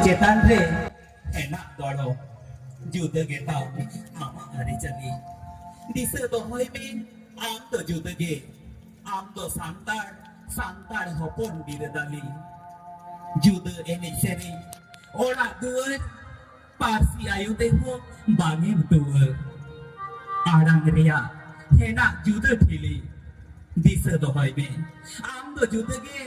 Cetan re enak dolo jude geta ama hari jani dise to hoi bin am to jude ge am to santar hopon biredali jude enik seri ora duer parsi ayu te ho bangin duer arang ria enak jude thili dise to hoi bin am to jude ge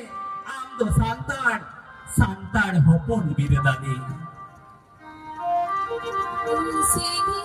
am to santar hopon biredali Sini